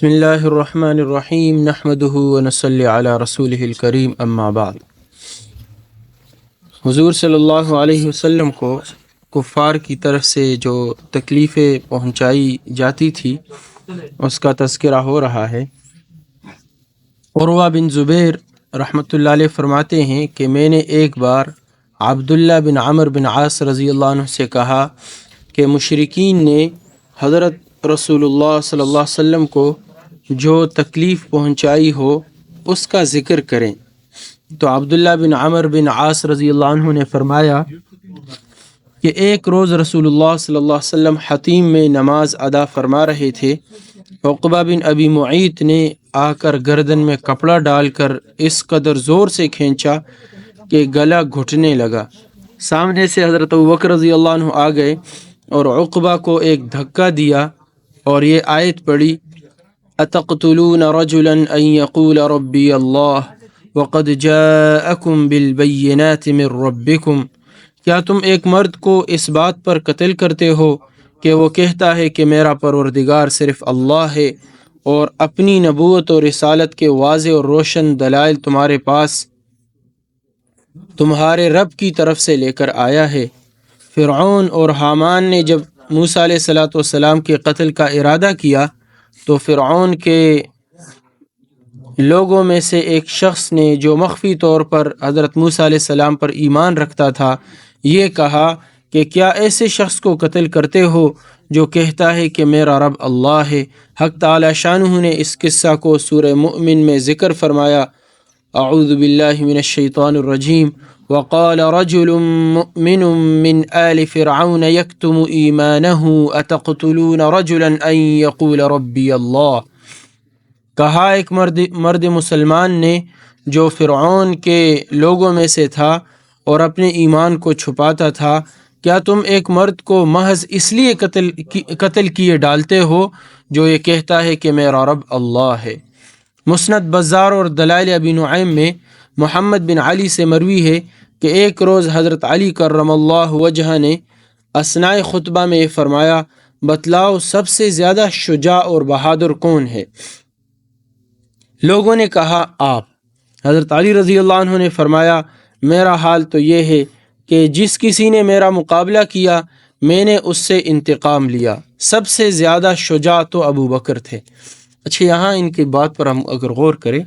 بسم اللہ الرحمن الرحیم نحمده ونصلی علی رسولہ الکریم اما بعد۔ حضور صلی اللہ علیہ وسلم کو کفار کی طرف سے جو تکلیفیں پہنچائی جاتی تھی اس کا تذکرہ ہو رہا ہے۔ عروہ بن زبیر رحمۃ اللہ علیہ فرماتے ہیں کہ میں نے ایک بار عبداللہ بن عمر بن عاص رضی اللہ عنہ سے کہا کہ مشرکین نے حضرت رسول اللہ صلی اللہ علیہ وسلم کو جو تکلیف پہنچائی ہو اس کا ذکر کریں، تو عبداللہ بن عمر بن عاص رضی اللہ عنہ نے فرمایا کہ ایک روز رسول اللہ صلی اللہ علیہ وسلم حتیم میں نماز ادا فرما رہے تھے۔ عقبہ بن ابی معیط نے آ کر گردن میں کپڑا ڈال کر اس قدر زور سے کھینچا کہ گلا گھٹنے لگا۔ سامنے سے حضرت ابوبکر رضی اللہ عنہ آ گئے اور عقبہ کو ایک دھکا دیا اور یہ آیت پڑھی: اتقتلون رجلا ان يقول ربی اللہ وقد جاءکم بالبینات من ربکم، کیا تم ایک مرد کو اس بات پر قتل کرتے ہو کہ وہ کہتا ہے کہ میرا پروردگار صرف اللہ ہے، اور اپنی نبوت اور رسالت کے واضح اور روشن دلائل تمہارے پاس تمہارے رب کی طرف سے لے کر آیا ہے۔ فرعون اور حامان نے جب موسیٰ علیہ السلام کے قتل کا ارادہ کیا تو فرعون کے لوگوں میں سے ایک شخص نے جو مخفی طور پر حضرت موسیٰ علیہ السلام پر ایمان رکھتا تھا یہ کہا کہ کیا ایسے شخص کو قتل کرتے ہو جو کہتا ہے کہ میرا رب اللہ ہے۔ حق تعالی شانہ نے اس قصہ کو سورہ مؤمن میں ذکر فرمایا: اعوذ باللہ من الشیطان الرجیم، وقال رجل مؤمن من آل فرعون یکتم ایمانہ اتقتلون رجلا ان یقول ربی اللہ، کہا ایک مرد مسلمان نے جو فرعون کے لوگوں میں سے تھا اور اپنے ایمان کو چھپاتا تھا، کیا تم ایک مرد کو محض اس لیے قتل کیے ڈالتے ہو جو یہ کہتا ہے کہ میرا رب اللہ ہے۔ مسند بزار اور دلائل ابی نعیم میں محمد بن علی سے مروی ہے کہ ایک روز حضرت علی کرم اللہ وجہہ نے اثناء خطبہ میں فرمایا: بتلاؤ سب سے زیادہ شجاع اور بہادر کون ہے؟ لوگوں نے کہا آپ۔ حضرت علی رضی اللہ عنہ نے فرمایا: میرا حال تو یہ ہے کہ جس کسی نے میرا مقابلہ کیا میں نے اس سے انتقام لیا، سب سے زیادہ شجاع تو ابو بکر تھے۔ اچھا، یہاں ان کی بات پر ہم اگر غور کریں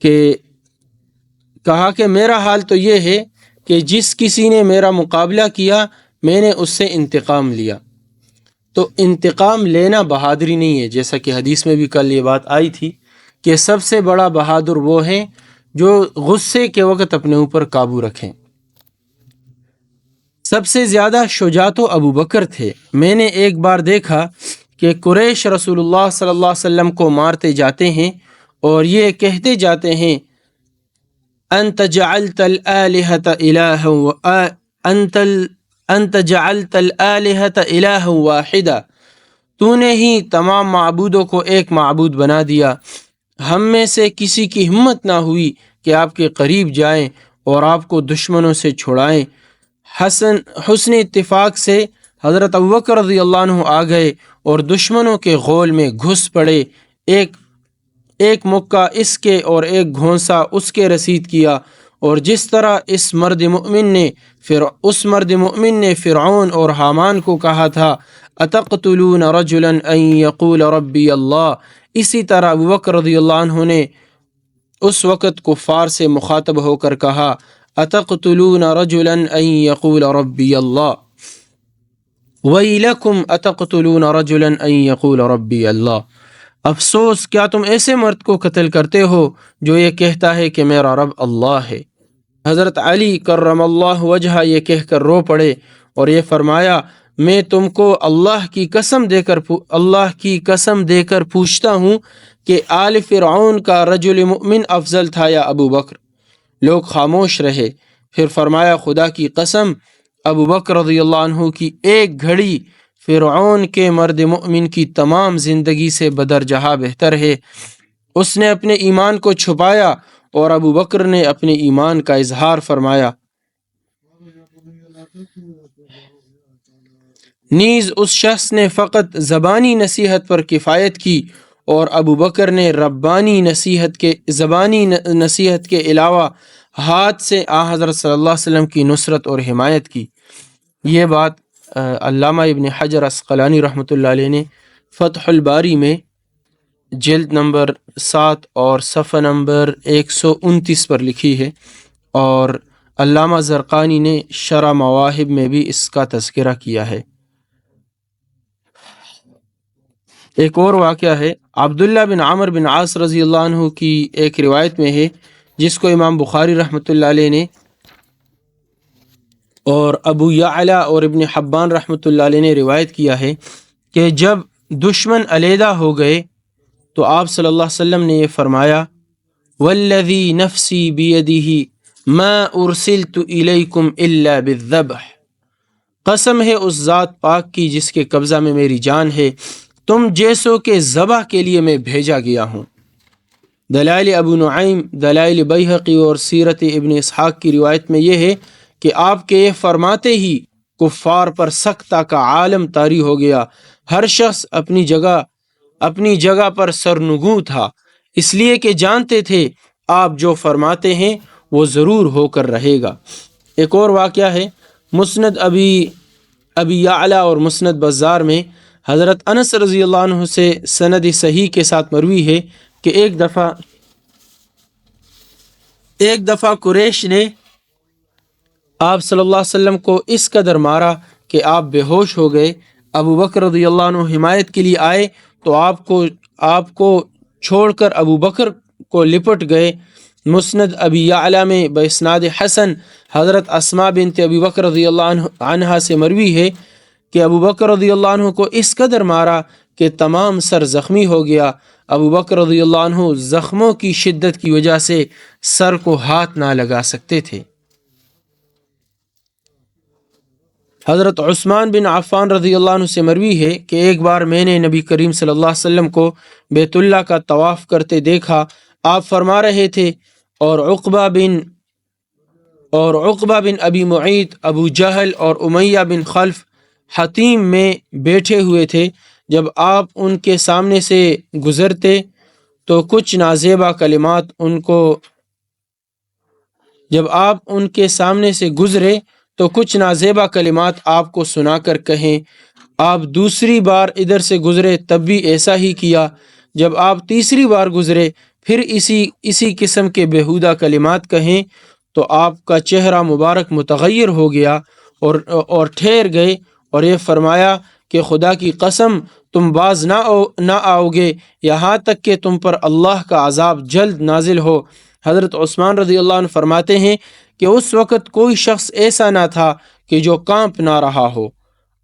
کہ کہا کہ میرا حال تو یہ ہے کہ جس کسی نے میرا مقابلہ کیا میں نے اس سے انتقام لیا، تو انتقام لینا بہادری نہیں ہے، جیسا کہ حدیث میں بھی کل یہ بات آئی تھی کہ سب سے بڑا بہادر وہ ہیں جو غصے کے وقت اپنے اوپر قابو رکھیں۔ سب سے زیادہ شجاع تو ابو بکر تھے۔ میں نے ایک بار دیکھا کہ قریش رسول اللہ صلی اللہ علیہ وسلم کو مارتے جاتے ہیں اور یہ کہتے جاتے ہیں: انت جعلت الآلہۃ الہ واحدہ، تو نے ہی تمام معبودوں کو ایک معبود بنا دیا۔ ہم میں سے کسی کی ہمت نہ ہوئی کہ آپ کے قریب جائیں اور آپ کو دشمنوں سے چھڑائیں۔ حسن اتفاق سے حضرت ابوبکر رضی اللہ عنہ آ گئے اور دشمنوں کے غول میں گھس پڑے، ایک مکہ اس کے اور ایک گھونسا اس کے رسید کیا، اور جس طرح اس مرد مومن نے فرعون اور حامان کو کہا تھا اتقتلون رجلا ان یقول ربی اللہ، اسی طرح ابوبکر رضی اللہ عنہ نے اس وقت کفار سے مخاطب ہو کر کہا اتقتلون رجلا ان یقول ربی اللہ ویلکم اتقتلون رجلا ان یقول ربی اللہ، افسوس کیا تم ایسے مرد کو قتل کرتے ہو جو یہ کہتا ہے کہ میرا رب اللہ ہے۔ حضرت علی کرم اللہ وجہہ یہ کہہ کر رو پڑے اور یہ فرمایا: میں تم کو اللہ کی قسم دے کر پوچھتا ہوں کہ آل فرعون کا رجل مؤمن افضل تھا یا ابو بکر؟ لوگ خاموش رہے۔ پھر فرمایا: خدا کی قسم، ابو بکر رضی اللہ عنہ کی ایک گھڑی فرعون کے مرد مؤمن کی تمام زندگی سے بدرجہ بہتر ہے۔ اس نے اپنے ایمان کو چھپایا اور ابو بکر نے اپنے ایمان کا اظہار فرمایا۔ نیز اس شخص نے فقط زبانی نصیحت پر کفایت کی اور ابو بکر نے ربانی زبانی نصیحت کے علاوہ ہاتھ سے حضرت صلی اللہ علیہ وسلم کی نصرت اور حمایت کی۔ یہ بات علامہ ابن حجر عسقلانی رحمۃ اللہ علیہ نے فتح الباری میں جلد نمبر 7 اور صفحہ نمبر 129 پر لکھی ہے، اور علامہ زرقانی نے شرح مواہب میں بھی اس کا تذکرہ کیا ہے۔ ایک اور واقعہ ہے، عبداللہ بن عمر بن عاص رضی اللہ عنہ کی ایک روایت میں ہے، جس کو امام بخاری رحمۃ اللہ علیہ نے اور ابو یعلی اور ابن حبان رحمۃ اللہ علیہ نے روایت کیا ہے کہ جب دشمن علیحدہ ہو گئے تو آپ صلی اللہ علیہ وسلم نے یہ فرمایا، والذی نفسی بیدہ ما ارسلت الیکم الا بالذبح، قسم ہے اس ذات پاک کی جس کے قبضہ میں میری جان ہے، تم جیسوں کے ذبح کے لیے میں بھیجا گیا ہوں۔ دلائل ابو نعیم، دلائل بیہقی اور سیرت ابن اسحاق کی روایت میں یہ ہے کہ آپ کے یہ فرماتے ہی کفار پر سختہ کا عالم طاری ہو گیا، ہر شخص اپنی جگہ پر سرنگوں تھا، اس لیے کہ جانتے تھے آپ جو فرماتے ہیں وہ ضرور ہو کر رہے گا۔ ایک اور واقعہ ہے، مسند ابی یعلی اور مسند بزار میں حضرت انس رضی اللہ عنہ سے سند صحیح کے ساتھ مروی ہے کہ ایک دفعہ قریش نے آپ صلی اللہ علیہ وسلم کو اس قدر مارا کہ آپ بے ہوش ہو گئے۔ ابو بکر رضی اللہ عنہ حمایت کے لیے آئے تو آپ کو چھوڑ کر ابو بکر کو لپٹ گئے۔ مسند ابی یعلی میں باسناد حسن حضرت اسماء بنت ابی بکر رضی اللہ عنہ سے مروی ہے کہ ابو بکر رضی اللہ عنہ کو اس قدر مارا کہ تمام سر زخمی ہو گیا۔ ابو بکر رضی اللہ عنہ زخموں کی شدت کی وجہ سے سر کو ہاتھ نہ لگا سکتے تھے۔ حضرت عثمان بن عفان رضی اللہ عنہ سے مروی ہے کہ ایک بار میں نے نبی کریم صلی اللہ علیہ وسلم کو بیت اللہ کا طواف کرتے دیکھا، آپ فرما رہے تھے اور عقبہ بن ابی معیط، ابو جہل اور امیہ بن خلف حتیم میں بیٹھے ہوئے تھے۔ جب آپ ان کے سامنے سے گزرتے تو کچھ نازیبا کلمات آپ کو سنا کر کہیں۔ آپ دوسری بار ادھر سے گزرے تب بھی ایسا ہی کیا۔ جب آپ تیسری بار گزرے پھر اسی قسم کے بیہودہ کلمات کہیں تو آپ کا چہرہ مبارک متغیر ہو گیا اور ٹھہر گئے اور یہ فرمایا کہ خدا کی قسم تم باز نہ آؤ گے یہاں تک کہ تم پر اللہ کا عذاب جلد نازل ہو۔ حضرت عثمان رضی اللہ عنہ فرماتے ہیں کہ اس وقت کوئی شخص ایسا نہ تھا کہ جو کانپ نہ رہا ہو۔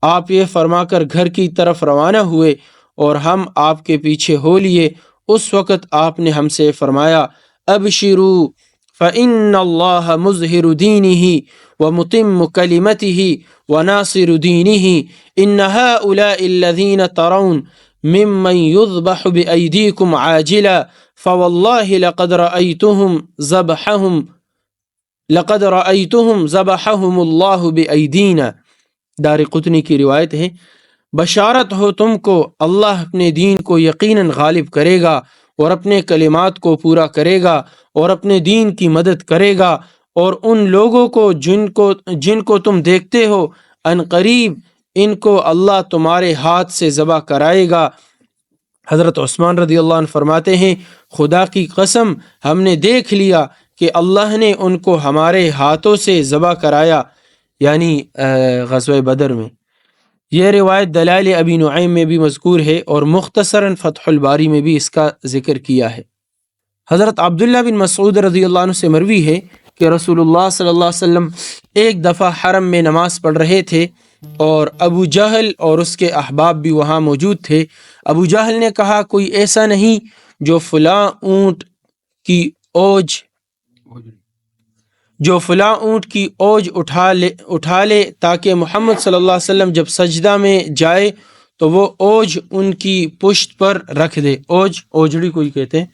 آپ یہ فرما کر گھر کی طرف روانہ ہوئے اور ہم آپ کے پیچھے ہو لیے۔ اس وقت آپ نے ہم سے فرمایا، ابشروا فإن اللہ مظہر دینہ ومتم کلمتہ وناصر دینہ، ان ہؤلاء الذین ترون ممن یذبح بأیدیکم عاجلا فواللہ لقد رأیتہم ذبحہم اللہ بأیدینا۔ دارقطنی کی روایت ہے، بشارت ہو تم کو، اللہ اپنے دین کو یقیناً غالب کرے گا اور اپنے کلمات کو پورا کرے گا اور اپنے دین کی مدد کرے گا، اور ان لوگوں کو جن کو تم دیکھتے ہو ان قریب ان کو اللہ تمہارے ہاتھ سے ذبح کرائے گا۔ حضرت عثمان رضی اللہ عنہ فرماتے ہیں، خدا کی قسم ہم نے دیکھ لیا کہ اللہ نے ان کو ہمارے ہاتھوں سے ذبح کرایا، یعنی غزوہ بدر میں۔ یہ روایت دلائل ابی نعیم میں بھی مذکور ہے اور مختصراً فتح الباری میں بھی اس کا ذکر کیا ہے۔ حضرت عبداللہ بن مسعود رضی اللہ عنہ سے مروی ہے کہ رسول اللہ صلی اللہ علیہ وسلم ایک دفعہ حرم میں نماز پڑھ رہے تھے اور ابو جہل اور اس کے احباب بھی وہاں موجود تھے۔ ابو جہل نے کہا، کوئی ایسا نہیں جو فلاں اونٹ کی اوج اٹھا لے تاکہ محمد صلی اللہ علیہ وسلم جب سجدہ میں جائے تو وہ اوج ان کی پشت پر رکھ دے۔ اوجڑی کوئی کہتے ہیں۔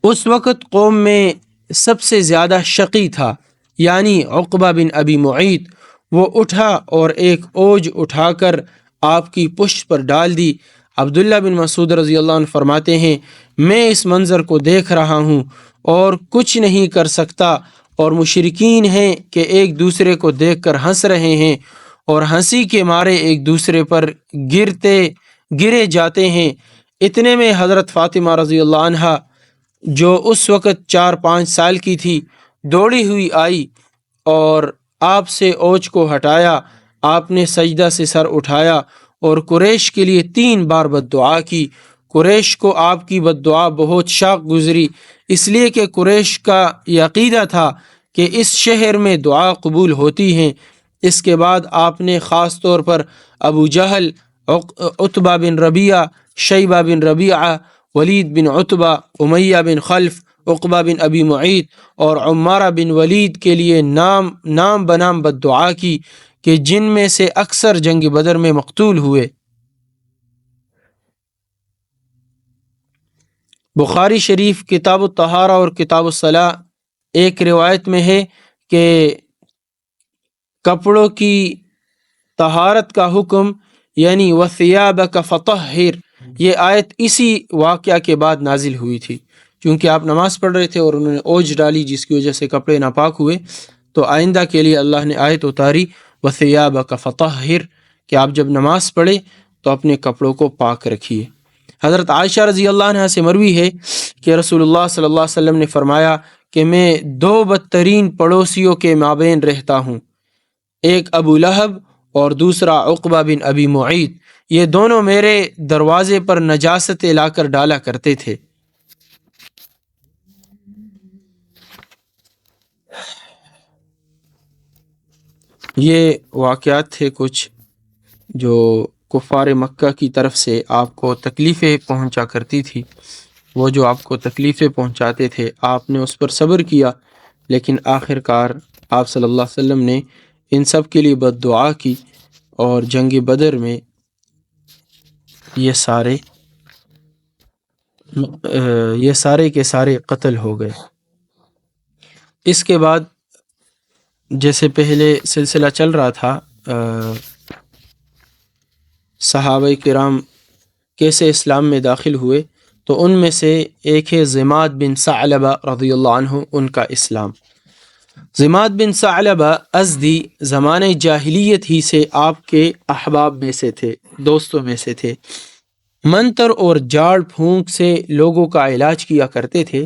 اس وقت قوم میں سب سے زیادہ شقی تھا، یعنی عقبہ بن ابی معیط۔ وہ اٹھا اور ایک اوج اٹھا کر آپ کی پشت پر ڈال دی۔ عبداللہ بن مسعود رضی اللہ عنہ فرماتے ہیں میں اس منظر کو دیکھ رہا ہوں اور کچھ نہیں کر سکتا، اور مشرکین ہیں کہ ایک دوسرے کو دیکھ کر ہنس رہے ہیں اور ہنسی کے مارے ایک دوسرے پر گرے جاتے ہیں۔ اتنے میں حضرت فاطمہ رضی اللہ عنہ جو اس وقت 4-5 سال کی تھی دوڑی ہوئی آئی اور آپ سے اوچھ کو ہٹایا۔ آپ نے سجدہ سے سر اٹھایا اور قریش کے لیے 3 بار بد دعا کی۔ قریش کو آپ کی بد دعا بہت شاق گزری، اس لیے کہ قریش کا یہ عقیدہ تھا کہ اس شہر میں دعا قبول ہوتی ہیں۔ اس کے بعد آپ نے خاص طور پر ابو جہل، عتبہ بن ربیعہ، شیبہ بن ربیعہ، ولید بن عتبہ، امیہ بن خلف، عقبہ بن ابی معیط اور عمارہ بن ولید کے لیے نام بنام بد دعا کی کہ جن میں سے اکثر جنگ بدر میں مقتول ہوئے۔ بخاری شریف کتاب الطہارہ اور کتاب الصلاۃ ایک روایت میں ہے کہ کپڑوں کی طہارت کا حکم یعنی وَثِيَابَكَ فَطَهِّرْ، یہ آیت اسی واقعہ کے بعد نازل ہوئی تھی، کیونکہ آپ نماز پڑھ رہے تھے اور انہوں نے اوجھ ڈالی جس کی وجہ سے کپڑے ناپاک ہوئے، تو آئندہ کے لیے اللہ نے آیت اتاری وَثِيَابَكَ فَطَهِّرْ کہ آپ جب نماز پڑھیں تو اپنے کپڑوں کو پاک رکھیے۔ حضرت عائشہ رضی اللہ عنہ سے مروی ہے کہ رسول اللہ صلی اللہ علیہ وسلم نے فرمایا کہ میں 2 بدترین پڑوسیوں کے مابین رہتا ہوں، ایک ابو لہب اور دوسرا عقبہ بن ابی معیط، یہ دونوں میرے دروازے پر نجاستیں لا کر ڈالا کرتے تھے۔ یہ واقعات تھے کچھ جو کفار مکہ کی طرف سے آپ کو تکلیفیں پہنچا کرتی تھی۔ وہ جو آپ کو تکلیفیں پہنچاتے تھے آپ نے اس پر صبر کیا، لیکن آخر کار آپ صلی اللہ علیہ وسلم نے ان سب کے لیے بد دعا کی اور جنگ بدر میں یہ سارے کے سارے قتل ہو گئے۔ اس کے بعد جیسے پہلے سلسلہ چل رہا تھا صحابہ کرام کیسے اسلام میں داخل ہوئے، تو ان میں سے ایک ہے ضماد بن ثعلبہ رضی اللہ عنہ، ان کا اسلام۔ ضماد بن ثعلبہ ازدی زمانہ جاہلیت ہی سے آپ کے احباب میں سے تھے، دوستوں میں سے تھے۔ منتر اور جھاڑ پھونک سے لوگوں کا علاج کیا کرتے تھے۔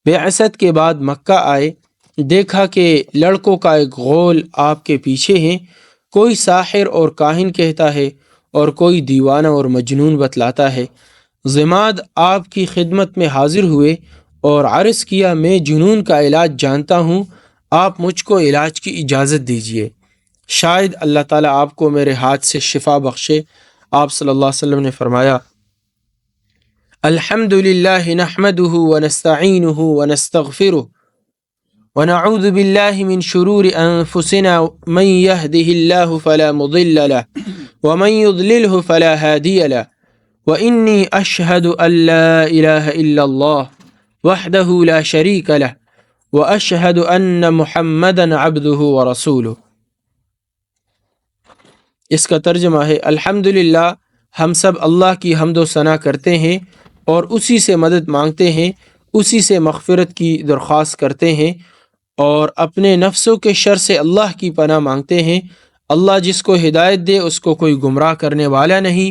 بعثت کے بعد مکہ آئے، دیکھا کہ لڑکوں کا ایک غول آپ کے پیچھے ہیں، کوئی ساحر اور کاہن کہتا ہے اور کوئی دیوانہ اور مجنون بتلاتا ہے۔ ضماد آپ کی خدمت میں حاضر ہوئے اور عرض کیا میں جنون کا علاج جانتا ہوں، آپ مجھ کو علاج کی اجازت دیجیے، شاید اللہ تعالیٰ آپ کو میرے ہاتھ سے شفا بخشے۔ آپ صلی اللہ علیہ وسلم نے فرمایا الحمد للہ نحمده ونستعینه ونستغفره ونعوذ باللہ من شرور انفسنا من يهده الله فلا مضل له ومن يضلله فلا هادي له وإني أشهد أن لا إله إلا الله وحده لا شريك له وأشهد أن محمدا عبده ورسوله۔ اس کا ترجمہ ہے الحمدللہ، ہم سب اللہ کی حمد و ثنا کرتے ہیں اور اسی سے مدد مانگتے ہیں، اسی سے مغفرت کی درخواست کرتے ہیں اور اپنے نفسوں کے شر سے اللہ کی پناہ مانگتے ہیں۔ اللہ جس کو ہدایت دے اس کو کوئی گمراہ کرنے والا نہیں۔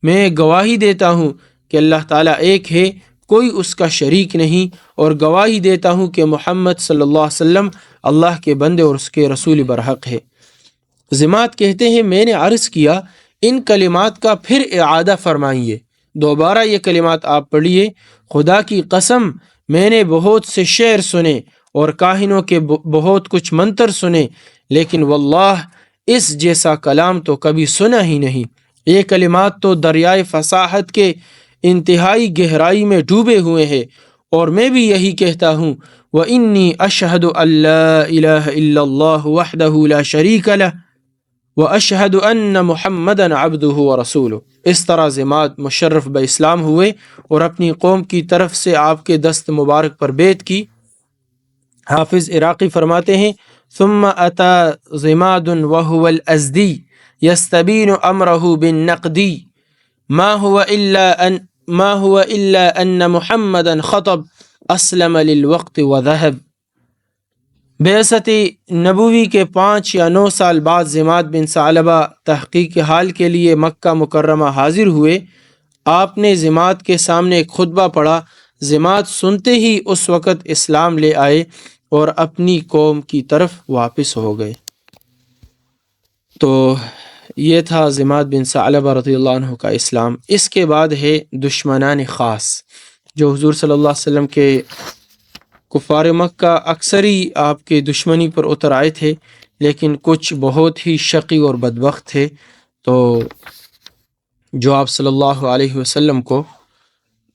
میں گواہی دیتا ہوں کہ اللہ تعالیٰ ایک ہے، کوئی اس کا شریک نہیں، اور گواہی دیتا ہوں کہ محمد صلی اللہ علیہ وسلم اللہ کے بندے اور اس کے رسول برحق ہے۔ ضماد کہتے ہیں میں نے عرض کیا ان کلمات کا پھر اعادہ فرمائیے، دوبارہ یہ کلمات آپ پڑھیے۔ خدا کی قسم میں نے بہت سے شعر سنے اور کاہنوں کے بہت کچھ منتر سنے، لیکن واللہ اس جیسا کلام تو کبھی سنا ہی نہیں۔ یہ کلمات تو دریائے فصاحت کے انتہائی گہرائی میں ڈوبے ہوئے ہیں، اور میں بھی یہی کہتا ہوں وَإِنِّي أَشْهَدُ أَن لَّا إِلَٰهَ إِلَّا اللَّهُ وَحْدَهُ لَا شَرِيكَ لَهُ وَأَشْهَدُ أَنَّ مُحَمَّدًا عَبْدُهُ وَرَسُولُهُ۔ اس طرح ضماد مشرف بہ اسلام ہوئے اور اپنی قوم کی طرف سے آپ کے دست مبارک پر بیعت کی۔ حافظ عراقی فرماتے ہیں ثم أتى ضماد وهو الأزدي يستبين أمره بالنقدي ما هو إلا أن محمدا خطب اسلم للوقت وذهب۔ بعثت نبوی کے 5 یا 9 سال بعد ضماد بن ثعلبہ تحقیق حال کے لیے مکہ مکرمہ حاضر ہوئے۔ آپ نے ضماد کے سامنے ایک خطبہ پڑھا۔ ضماد سنتے ہی اس وقت اسلام لے آئے اور اپنی قوم کی طرف واپس ہو گئے۔ تو یہ تھا ضماد بن ثعلبہ رضی اللہ عنہ کا اسلام۔ اس کے بعد ہے دشمنان خاص، جو حضور صلی اللہ علیہ وسلم کے کفار مکہ اکثر ہی آپ کے دشمنی پر اتر آئے تھے، لیکن کچھ بہت ہی شقی اور بدبخت تھے، تو جو آپ صلی اللہ علیہ وسلم کو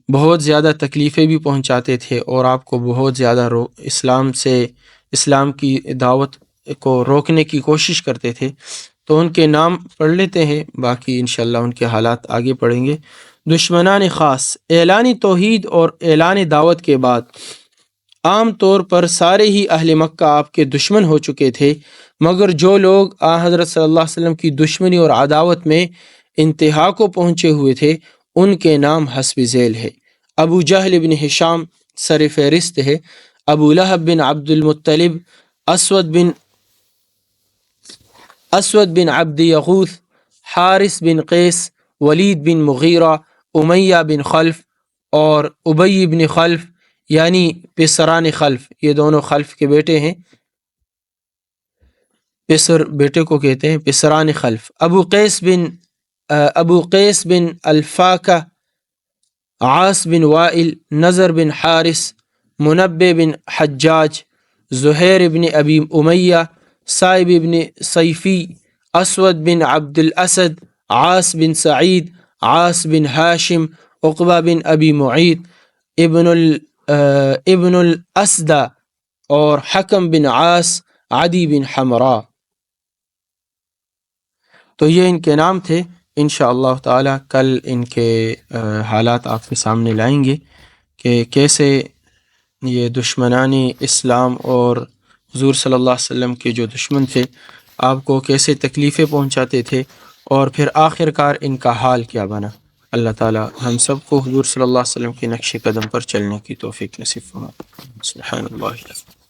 بہت زیادہ تکلیفیں بھی پہنچاتے تھے اور آپ کو بہت زیادہ اسلام کی دعوت کو روکنے کی کوشش کرتے تھے۔ تو ان کے نام پڑھ لیتے ہیں، باقی انشاءاللہ ان کے حالات آگے پڑھیں گے۔ دشمنان خاص، اعلان توحید اور اعلان دعوت کے بعد عام طور پر سارے ہی اہل مکہ آپ کے دشمن ہو چکے تھے، مگر جو لوگ حضرت صلی اللہ علیہ وسلم کی دشمنی اور عداوت میں انتہا کو پہنچے ہوئے تھے، ان کے نام حسب ذیل ہے۔ ابو جہل بن ہشام سر فہرست ہے، ابو لہب بن عبد المطلب، اسود بن عبد یغوث، حارث بن قیس، ولید بن مغیرہ، امیہ بن خلف اور ابی بن خلف، یعنی پسران خلف۔ یہ دونوں خلف کے بیٹے ہیں، پسر بیٹے کو کہتے ہیں پسران خلف۔ ابو قیس بن الفاکہ، عاص بن وائل، نضر بن حارث، منبع بن حجاج، زہیر بن ابی امیہ، صائب بن صیفی، اسود بن عبد الاسد، عاص بن سعید، عاص بن ہاشم، عقبہ بن ابی معیط، ابن الاسدہ اور حکم بن عاص، عدی بن حمراء۔ تو یہ ان کے نام تھے۔ انشاءاللہ تعالی کل ان کے حالات آپ کے سامنے لائیں گے کہ کیسے یہ دشمنان اسلام اور حضور صلی اللہ علیہ وسلم کے جو دشمن تھے آپ کو کیسے تکلیفیں پہنچاتے تھے، اور پھر آخر کار ان کا حال کیا بنا۔ اللہ تعالی ہم سب کو حضور صلی اللہ علیہ وسلم کے نقش قدم پر چلنے کی توفیق نصیب فرمائے۔ سبحان اللہ۔